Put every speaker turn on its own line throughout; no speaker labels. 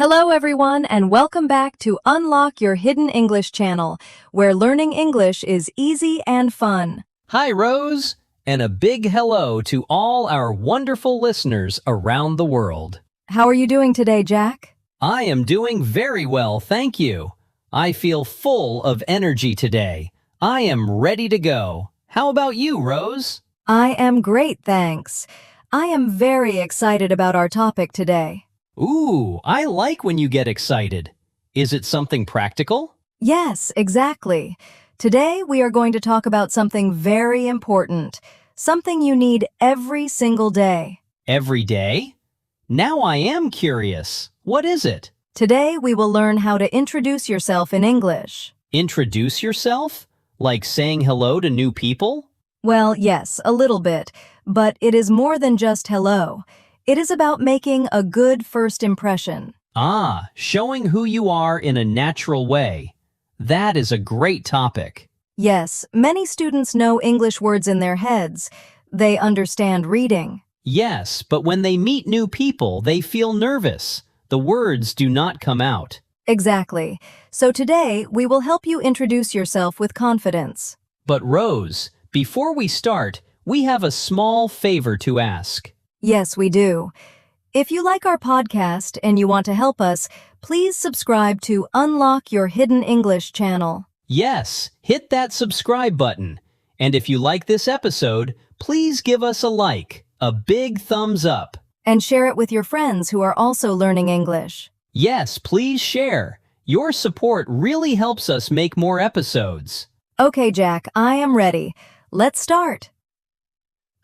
Hello everyone and welcome back to Unlock Your Hidden English channel, where learning English is easy and fun.
Hi, Rose, and a big hello to all our wonderful listeners around the world.
How are you doing today, Jack?
I am doing very well, thank you. I feel full of energy today. I am ready to go. How about you, Rose?
I am great, thanks. I am very excited about our topic today.
Ooh, I like when you get excited. Is it something practical?
Yes, exactly. Today we are going to talk about something very important, something you need every single day.
Every day? Now I am curious. What is it?
Today we will learn how to introduce yourself in English.
Introduce yourself? Like saying hello to new people?
Well, yes, a little bit, but it is more than just hello. It is about making a good first impression.
Ah, showing who you are in a natural way. That is a great topic.
Yes, many students know English words in their heads. They understand reading.
Yes, but when they meet new people, they feel nervous. The words do not come out.
Exactly. So today, we will help you introduce yourself with confidence.
But Rose, before we start, we have a small favor to ask.
Yes, we do. If you like our podcast and you want to help us, please subscribe to Unlock Your Hidden English channel.
Yes, hit that subscribe button. And if you like this episode, please give us a like, a big thumbs up.
And share it with your friends who are also learning English.
Yes, please share. Your support really helps us make more episodes.
Okay, Jack, I am ready. Let's start.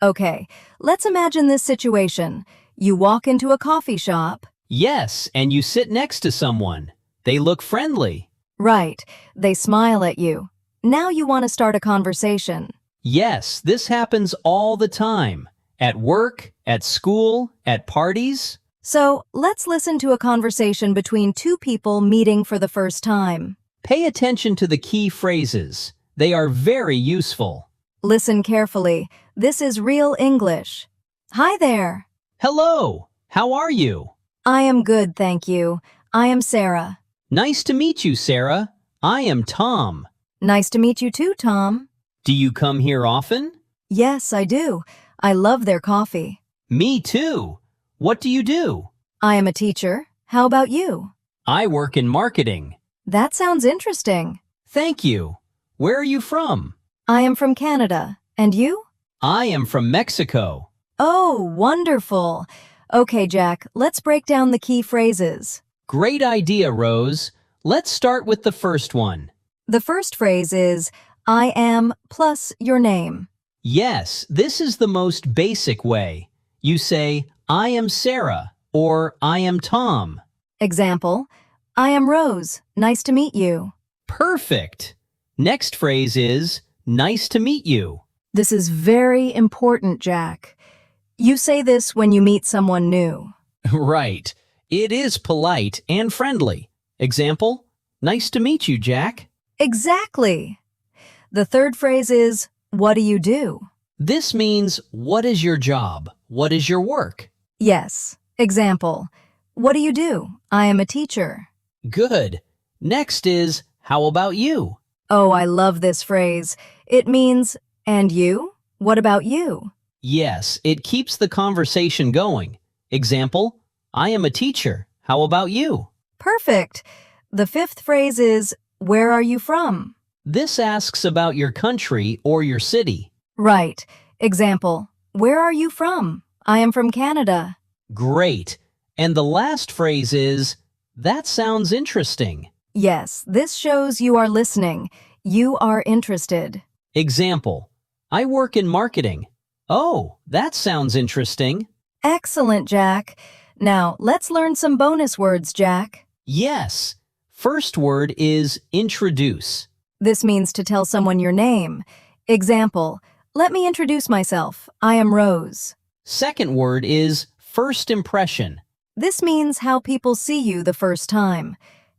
Okay, let's imagine this situation. You walk into a coffee shop.
Yes, and you sit next to someone. They look friendly.
Right, they smile at you. Now you want to start a conversation.
Yes, this happens all the time. At work, at school, at parties.
So, let's listen to a conversation between two people meeting for the first time.
Pay attention to the key phrases. They are very useful.
Listen carefully. This is real English. Hi there.
Hello, how are you?
I am good, thank you. I am Sarah.
Nice to meet you, Sarah. I am Tom.
Nice to meet you too, Tom.
Do you come here often?
Yes, I do. I love their coffee.
Me too. What do you do?
I am a teacher. How about you?
I work in marketing.
That sounds interesting.
Thank you. Where are you from?
I am from Canada. And you?
I am from Mexico.
Oh, wonderful. Okay, Jack, let's break down the key phrases.
Great idea, Rose. Let's start with the first one.
The first phrase is, I am plus your name.
Yes, this is the most basic way. You say, I am Sarah, or I am Tom.
Example, I am Rose. Nice to meet you.
Perfect. Next phrase is, nice to meet you.
This is very important, Jack. You say this when you meet someone new.
Right. It is polite and friendly. Example, nice to meet you, Jack.
Exactly. The third phrase is, what do you do?
This means, what is your job? What is your work?
Yes. Example, what do you do? I am a teacher.
Good. Next is, how about you?
Oh, I love this phrase. It means, and you? What about you?
Yes, it keeps the conversation going. Example, I am a teacher. How about you?
Perfect. The fifth phrase is, where are you from?
This asks about your country or your city.
Right. Example, where are you from? I am from Canada.
Great. And the last phrase is, that sounds interesting.
Yes, this shows you are listening. You are interested.
Example, I work in marketing. Oh, that sounds interesting.
Excellent, Jack. Now, let's learn some bonus words, Jack.
Yes. First word is introduce.
This means to tell someone your name. Example, let me introduce myself. I am Rose.
Second word is first impression.
This means how people see you the first time.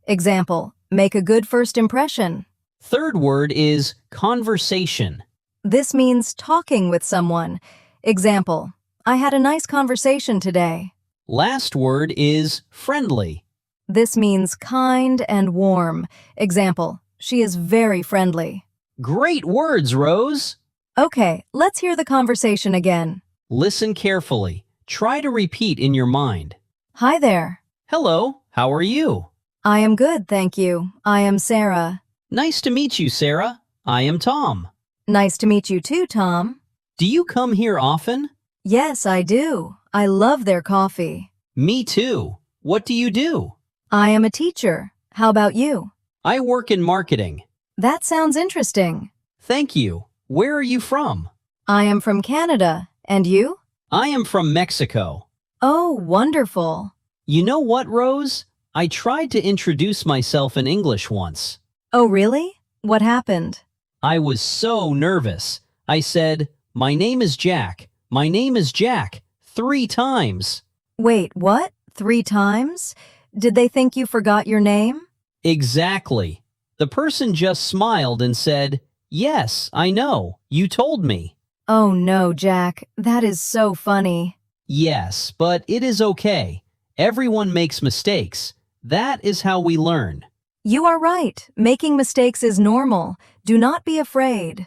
Example, make a good first impression.
Third word is conversation.
This means talking with someone. Example, I had a nice conversation today.
Last word is friendly.
This means kind and warm. Example, she is very friendly.
Great words, Rose.
Okay, let's hear the conversation again.
Listen carefully. Try to repeat in your mind.
Hi there.
Hello, how are you?
I am good, thank you. I am Sarah.
Nice to meet you, Sarah. I am Tom.
Nice to meet you too, Tom.
Do you come here often?
Yes, I do. I love their coffee.
Me too. What do you do?
I am a teacher. How about you?
I work in marketing.
That sounds interesting.
Thank you. Where are you from?
I am from Canada. And you?
I am from Mexico.
Oh, wonderful.
You know what, Rose? I tried to introduce myself in English once.
Oh, really? What happened?
I was so nervous. I said, "My name is Jack. My name is Jack," 3 times.
Wait, what? 3 times? Did they think you forgot your name?
Exactly. The person just smiled and said, "Yes, I know. You told me."
Oh no, Jack. That is so funny.
Yes, but it is okay. Everyone makes mistakes. That is how we learn.
You are right. Making mistakes is normal. Do not be afraid.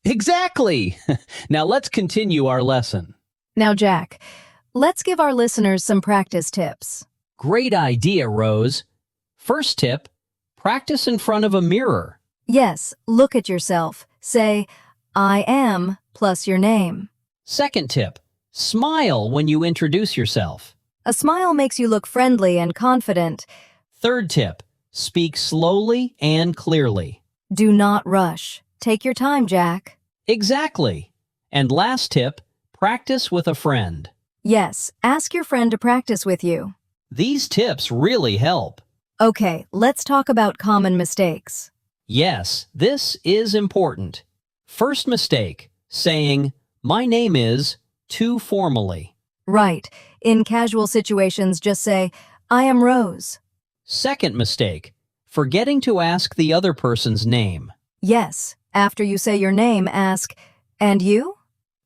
Exactly! Now let's continue our lesson.
Now, Jack, let's give our listeners some practice tips.
Great idea, Rose. First tip, practice in front of a mirror.
Yes, look at yourself. Say, I am, plus your name.
Second tip, smile when you introduce yourself.
A smile makes you look friendly and confident.
Third tip, speak slowly and clearly.
Do not rush. Take your time, Jack.
Exactly. And last tip, practice with a friend.
Yes, ask your friend to practice with you.
These tips really help.
Okay, let's talk about common mistakes.
Yes, this is important. First mistake, saying, "My name is," too formally.
Right. In casual situations, just say, I am Rose.
Second mistake, forgetting to ask the other person's name.
Yes. After you say your name, ask, and you?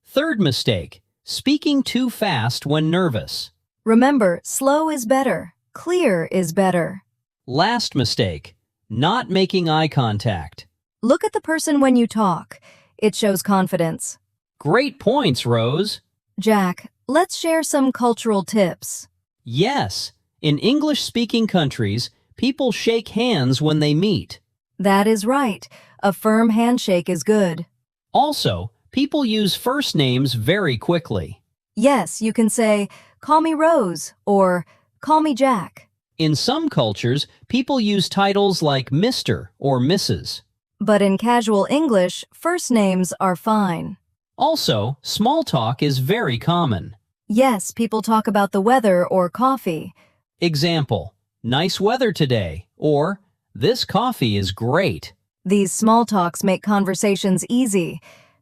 Third mistake, speaking too fast when nervous.
Remember, slow is better. Clear is better.
Last mistake, not making eye contact.
Look at the person when you talk. It shows confidence.
Great points, Rose.
Jack, let's share some cultural tips.
Yes, in English-speaking countries, people shake hands when they meet.
That is right. A firm handshake is good.
Also, people use first names very quickly.
Yes, you can say, call me Rose, or call me Jack.
In some cultures, people use titles like Mr. or Mrs.
But in casual English, first names are fine.
Also, small talk is very common.
Yes, people talk about the weather or coffee.
Example, nice weather today, or this coffee is great.
These small talks make conversations easy.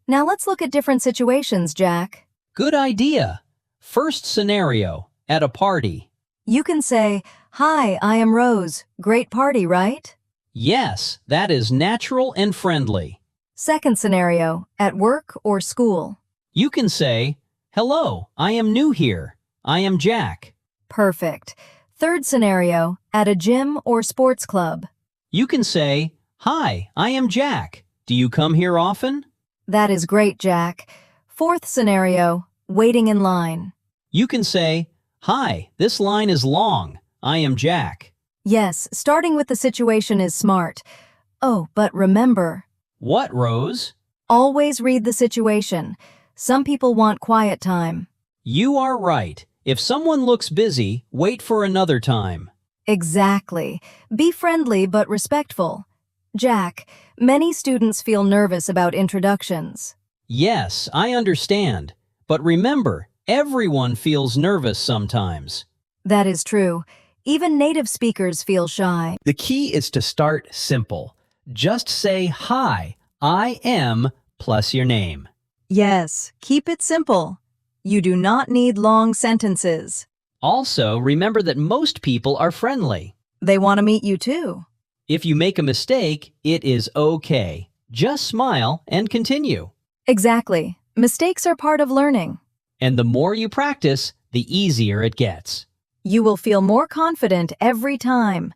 Now let's look at different situations, Jack.
Good idea. First scenario, at a party.
You can say, Hi, I am Rose. Great party, right?
Yes, that is natural and friendly.
Second scenario, at work or school.
You can say, Hello, I am new here. I am Jack.
Perfect. Third scenario, at a gym or sports club.
You can say, Hi, I am Jack. Do you come here often?
That is great, Jack. Fourth scenario, waiting in line.
You can say, Hi, this line is long. I am Jack.
Yes, starting with the situation is smart. Oh, but remember,
What, Rose?
always read the situation. Some people want quiet time.
You are right. If someone looks busy, wait for another time.
Exactly. Be friendly but respectful. Jack, many students feel nervous about introductions.
Yes, I understand. But remember, everyone feels nervous sometimes.
That is true. Even native speakers feel shy.
The key is to start simple. Just say, Hi, I am, plus your name.
Yes, keep it simple. You do not need long sentences.
Also, remember that most people are friendly.
They want to meet you too.
If you make a mistake, it is okay. Just smile and continue.
Exactly. Mistakes are part of learning.
And the more you practice, the easier it gets.
You will feel more confident every time.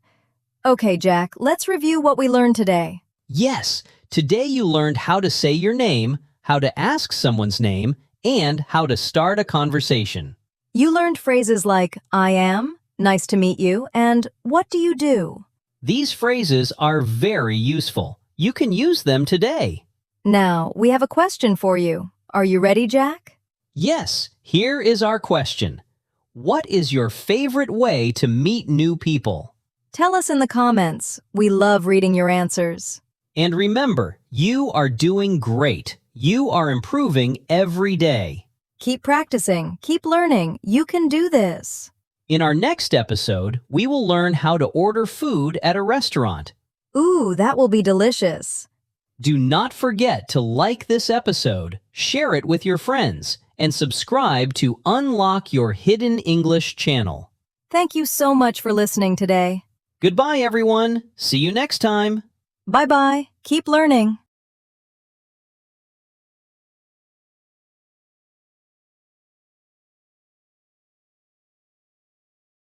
Okay, Jack, let's review what we learned today.
Yes, today you learned how to say your name, how to ask someone's name, and how to start a conversation.
You learned phrases like, I am, nice to meet you, and what do you do?
These phrases are very useful. You can use them today.
Now, we have a question for you. Are you ready, Jack?
Yes, here is our question. What is your favorite way to meet new people?
Tell us in the comments. We love reading your answers.
And remember, you are doing great. You are improving every day.
Keep practicing. Keep learning. You can do this.
In our next episode, we will learn how to order food at a restaurant.
Ooh, that will be delicious.
Do not forget to like this episode, share it with your friends, and subscribe to unlock your hidden English channel.
Thank you so much for listening today.
Goodbye, everyone. See you next time.
Bye-bye. Keep learning.